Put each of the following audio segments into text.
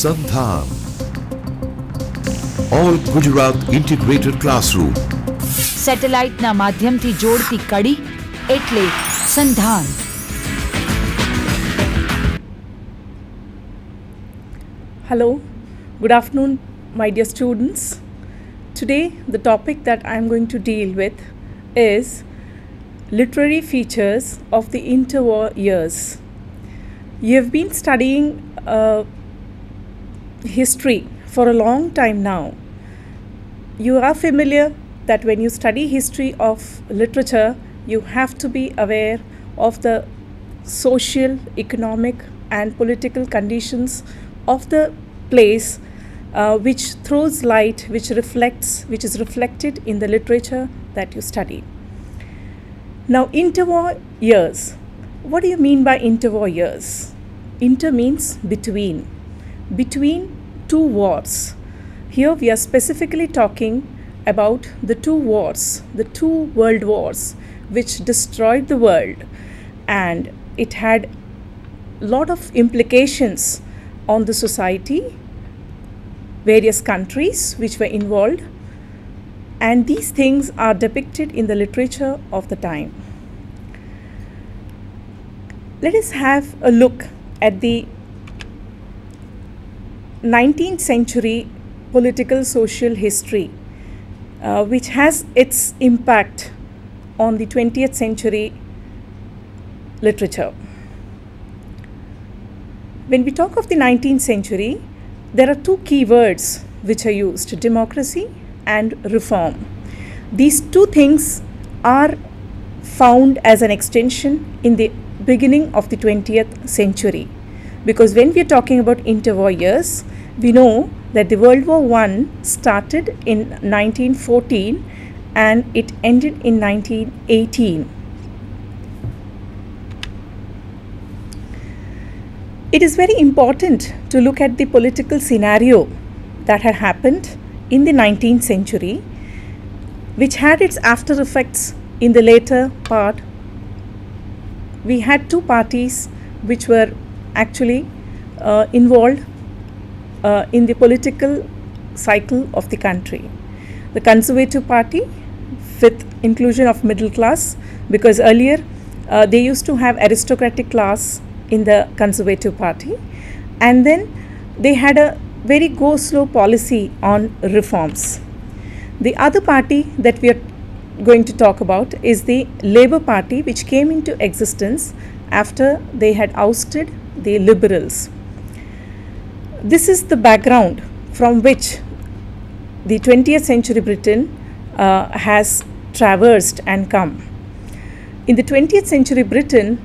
Sandhan. All Gujarat Integrated Classroom. સેટેલાઇટના માધ્યમથી જોડતી કડી એટલે સંધાન. Hello, good afternoon, my dear students. Today, the topic that I am going to deal with is literary features of the interwar years. You have been studying history for a long time now. You are familiar that when you study history of literature, you have to be aware of the social, economic, and political conditions of the place, which throws light, which is reflected in the literature that you study. Now, interwar years. What do you mean by interwar years? Inter means between two wars. Here we are specifically talking about the two wars, the two world wars, which destroyed the world, and it had lot of implications on the society, various countries which were involved, and these things are depicted in the literature of the time. Let us have a look at the 19th century political social history, which has its impact on the 20th century literature. When we talk of the 19th century, there are two key words which are used: democracy and reform. These two things are found as an extension in the beginning of the 20th century, because when we are talking about interwar years, we know that the World War I started in 1914 and it ended in 1918. It is very important to look at the political scenario that had happened in the 19th century, which had its after effects in the later part. We had two parties which were actually involved in the political cycle of the country. The Conservative Party, with inclusion of middle class, because earlier they used to have aristocratic class in the Conservative Party, and then they had a very go-slow policy on reforms. The other party that we are going to talk about is the Labour Party, which came into existence after they had ousted the Liberals. This is the background from which the 20th century Britain has traversed and come. In the 20th century Britain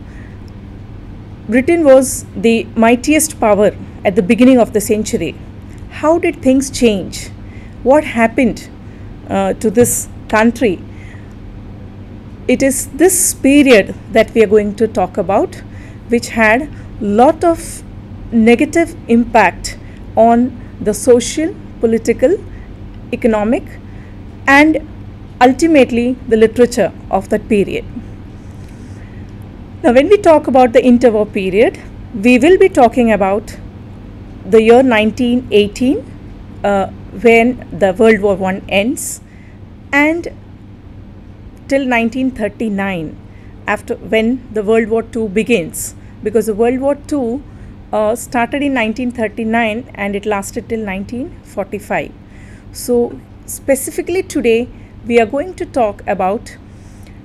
was the mightiest power at the beginning of the century. How did things change? What happened to this country? It is this period that we are going to talk about, which had lot of negative impact on the social, political, economic, and ultimately the literature of that period. Now, when we talk about the interwar period, we will be talking about the year 1918, when the World War I ends, and till 1939, after when the World War II begins, because the World War II started in 1939 and it lasted till 1945. So specifically today we are going to talk about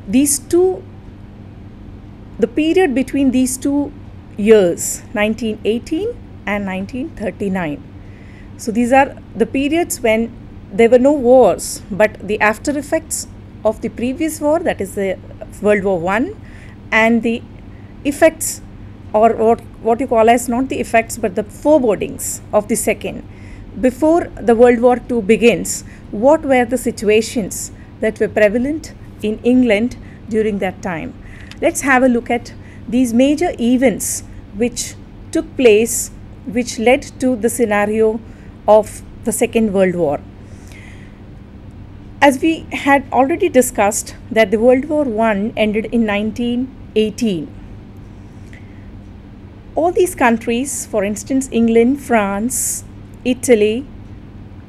the period between these two years, 1918 and 1939. So these are the periods when there were no wars, but the after effects of the previous war, that is the World War I, and the effects, or what you call as not the effects but the forebodings of the second. Before the World War II begins, what were the situations that were prevalent in England during that time? Let's have a look at these major events which took place, which led to the scenario of the Second World War. As we had already discussed that the World War I ended in 1918. all these countries, for instance, England, France, Italy,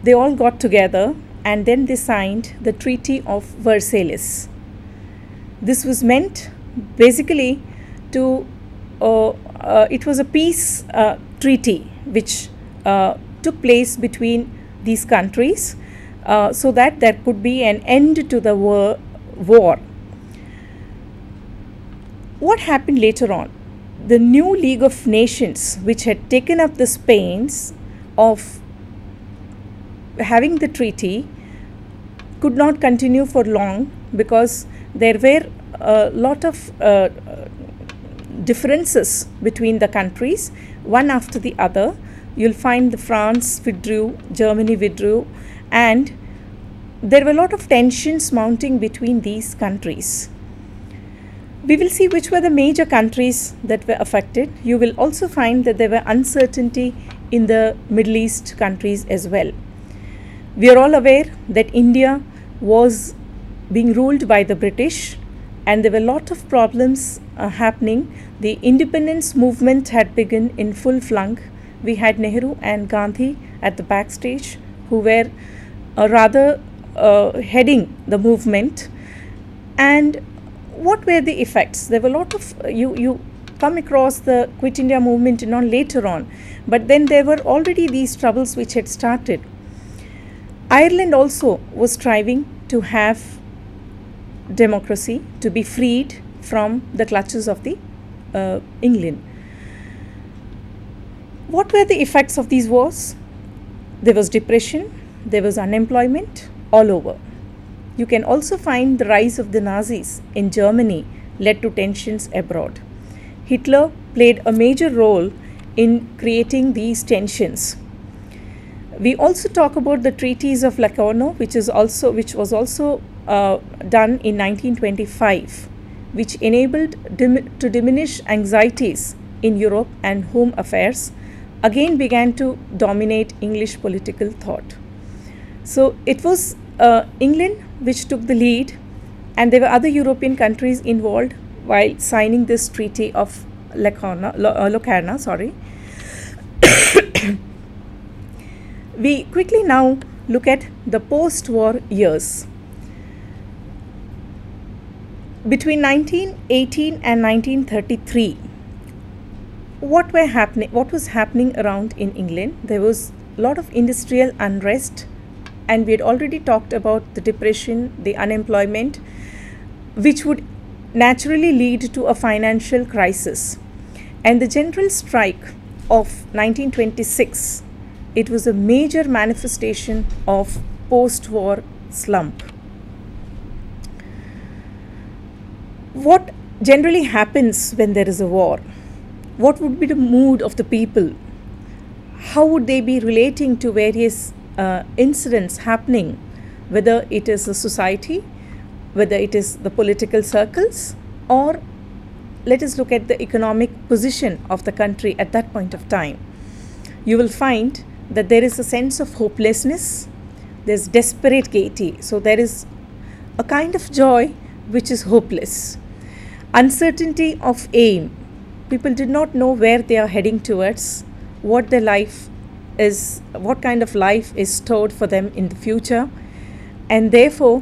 they all got together and then they signed the Treaty of Versailles. This was meant basically to, it was a peace treaty which took place between these countries so that there could be an end to the war. What happened later on? The new League of Nations, which had taken up the pains of having the treaty, could not continue for long because there were a lot of differences between the countries, one after the other. You'll find the France withdrew, Germany withdrew, and there were a lot of tensions mounting between these countries. We will see which were the major countries that were affected. You will also find that there were uncertainty in the Middle East countries as well. We are all aware that India was being ruled by the British and there were a lot of problems happening. The independence movement had begun in full flung. We had Nehru and Gandhi at the backstage who were rather heading the movement. And what were the effects? There were a lot of, you come across the Quit India movement later on, but then there were already these troubles which had started. Ireland also was striving to have democracy, to be freed from the clutches of the England. What were the effects of these wars? There was depression, there was unemployment all over. You can also find the rise of the Nazis in Germany led to tensions abroad. Hitler played a major role in creating these tensions. We also talk about the treaties of Locarno, which was also done in 1925, which enabled to diminish anxieties in Europe, and home affairs again began to dominate English political thought. So it was England which took the lead, and there were other European countries involved while signing this treaty of Locarno. We quickly now look at the post-war years. Between 1918 and 1933, what was happening around in England? There was a lot of industrial unrest, and we had already talked about the depression, the unemployment, which would naturally lead to a financial crisis. And the general strike of 1926, it was a major manifestation of post-war slump. What generally happens when there is a war? What would be the mood of the people? How would they be relating to various incidents happening, whether it is a society, whether it is the political circles, or let us look at the economic position of the country at that point of time. You will find that there is a sense of hopelessness, there's desperate gaiety. So there is a kind of joy which is hopeless. Uncertainty of aim. People did not know where they are heading towards, what their life is, what kind of life is stored for them in the future. And therefore,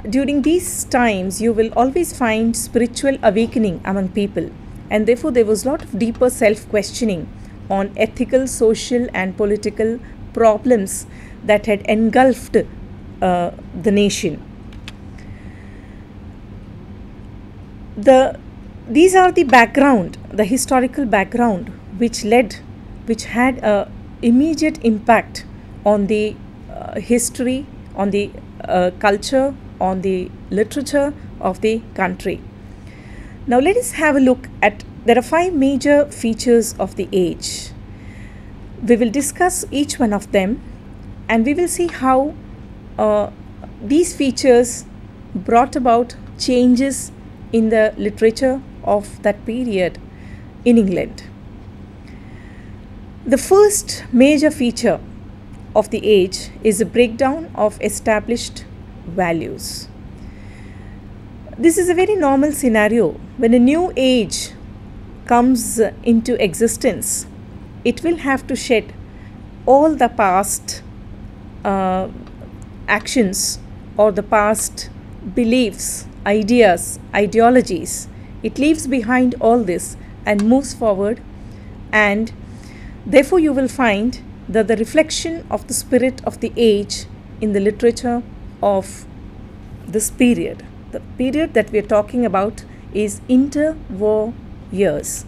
during these times, you will always find spiritual awakening among people. And therefore, there was a lot of deeper self-questioning on ethical, social, and political problems that had engulfed the nation. These are the background, the historical background, which had a immediate impact on the history, on the culture, on the literature of the country. Now let us have a look at, there are 5 major features of the age. We will discuss each one of them, and we will see how these features brought about changes in the literature of that period in England. The first major feature of the age is a breakdown of established values. This is a very normal scenario. When a new age comes into existence, it will have to shed all the past actions or the past beliefs, ideas, ideologies. It leaves behind all this and moves forward, and therefore you will find that the reflection of the spirit of the age in the literature of this period. The period that we are talking about is interwar years.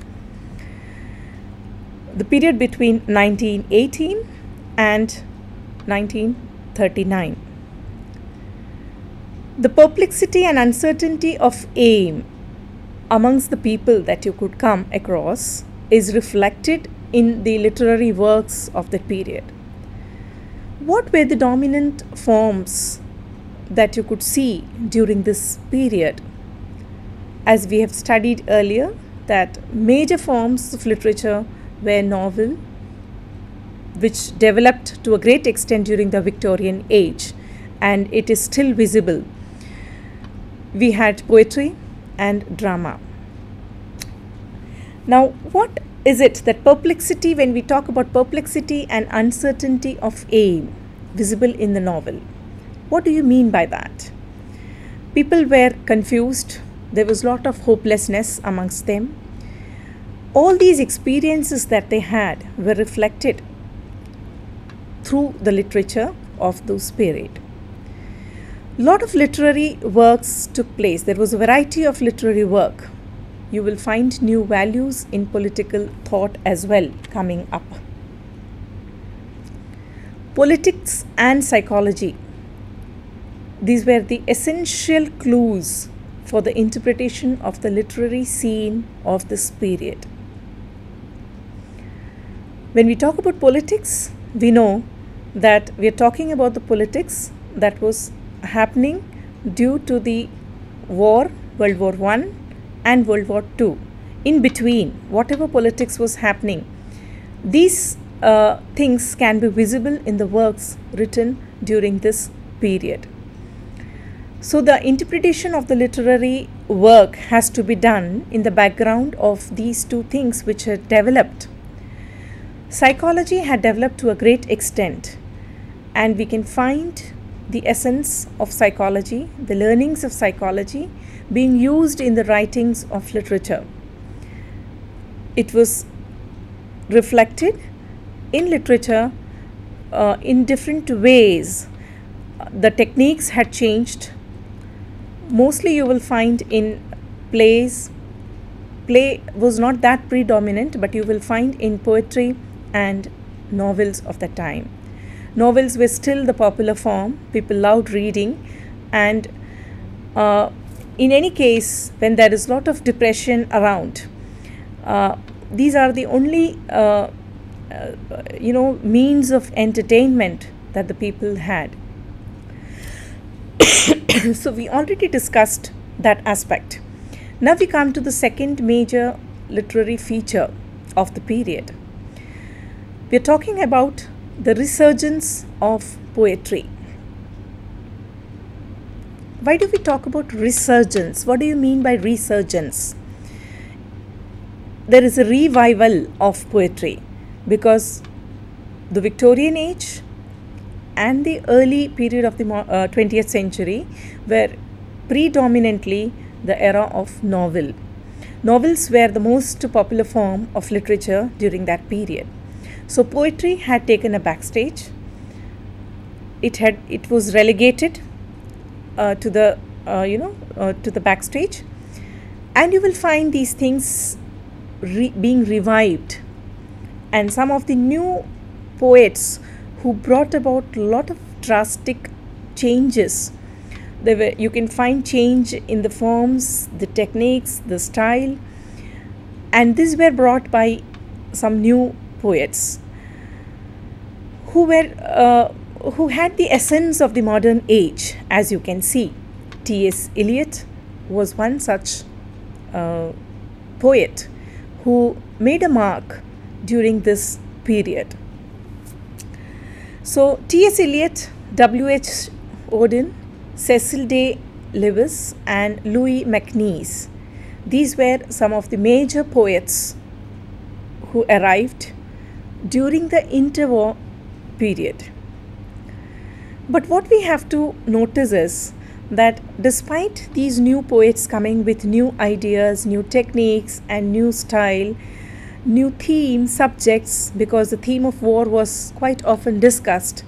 The period between 1918 and 1939. The perplexity and uncertainty of aim amongst the people that you could come across is reflected in the literary works of that period. What were the dominant forms that you could see during this period? As we have studied earlier, that major forms of literature were novel, which developed to a great extent during the Victorian age, and it is still visible. We had poetry and drama. Now, what is it that perplexity, when we talk about perplexity and uncertainty of aim visible in the novel, what do you mean by that? People were confused. There was a lot of hopelessness amongst them. All these experiences that they had were reflected through the literature of those period. Lot of literary works took place. There was a variety of literary work. You will find new values in political thought as well coming up. Politics and psychology. These were the essential clues for the interpretation of the literary scene of this period. When we talk about politics, we know that we are talking about the politics that was happening due to the war, World War I and World War II. In between, whatever politics was happening, these things can be visible in the works written during this period. So the interpretation of the literary work has to be done in the background of these two things which had developed. Psychology had developed to a great extent, and we can find the essence of psychology, the learnings of psychology being used in the writings of literature. It was reflected in literature in different ways. The techniques had changed. Mostly you will find in plays. Play was not that predominant, but you will find in poetry and novels of the time. Novels were still the popular form. People loved reading, and in any case, when there is a lot of depression around, these are the only means of entertainment that the people had. So we already discussed that aspect. Now we come to the second major literary feature of the period. We are talking about the resurgence of poetry. Why do we talk about resurgence? What do you mean by resurgence? There is a revival of poetry because the Victorian age and the early period of the 20th century were predominantly the era of novel. Novels were the most popular form of literature during that period. So poetry had taken a backstage. It was relegated to the backstage, and you will find these things being revived, and some of the new poets who brought about a lot of drastic changes. You can find change in the forms, the techniques, the style, and these were brought by some new poets who had the essence of the modern age. As you can see, T.S. Eliot was one such poet who made a mark during this period. So T.S. Eliot, W.H. Auden, Cecil Day Lewis and Louis MacNeice These were some of the major poets who arrived during the interwar period. But what we have to notice is that despite these new poets coming with new ideas, new techniques, and new style, new themes, subjects, because the theme of war was quite often discussed,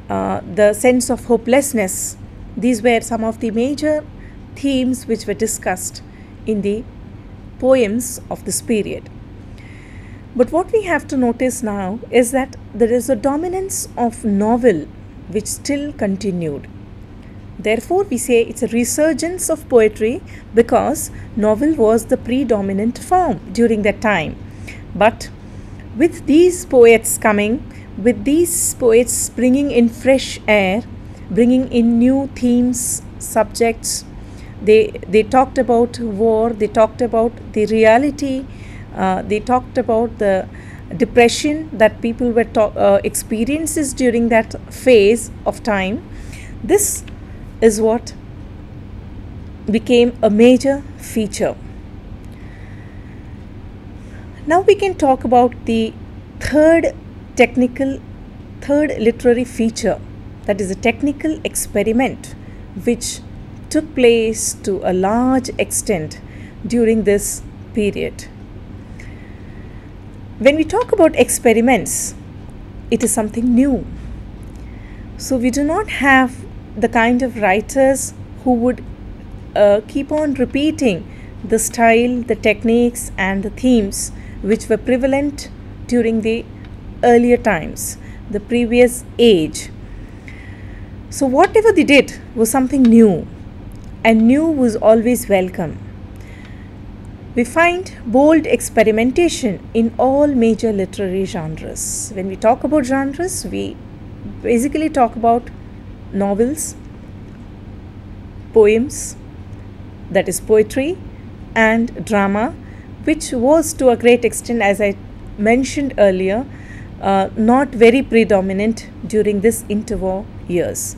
the sense of hopelessness, these were some of the major themes which were discussed in the poems of this period. But what we have to notice now is that there is a dominance of novel which still continued. Therefore, we say it's a resurgence of poetry because novel was the predominant form during that time. But with these poets coming, with these poets bringing in fresh air, bringing in new themes, subjects, they talked about war, they talked about the reality, they talked about the depression that people were experiences during that phase of time. This is what became a major feature. Now we can talk about the third literary feature, that is a technical experiment which took place to a large extent during this period. When we talk about experiments, it is something new. So we do not have the kind of writers who would keep on repeating the style, the techniques, and the themes which were prevalent during the earlier times, the previous age. So whatever they did was something new, and new was always welcome. We find bold experimentation in all major literary genres. When we talk about genres, we basically talk about novels, poems, that is poetry, and drama, which was to a great extent, as I mentioned earlier, not very predominant during this interwar years.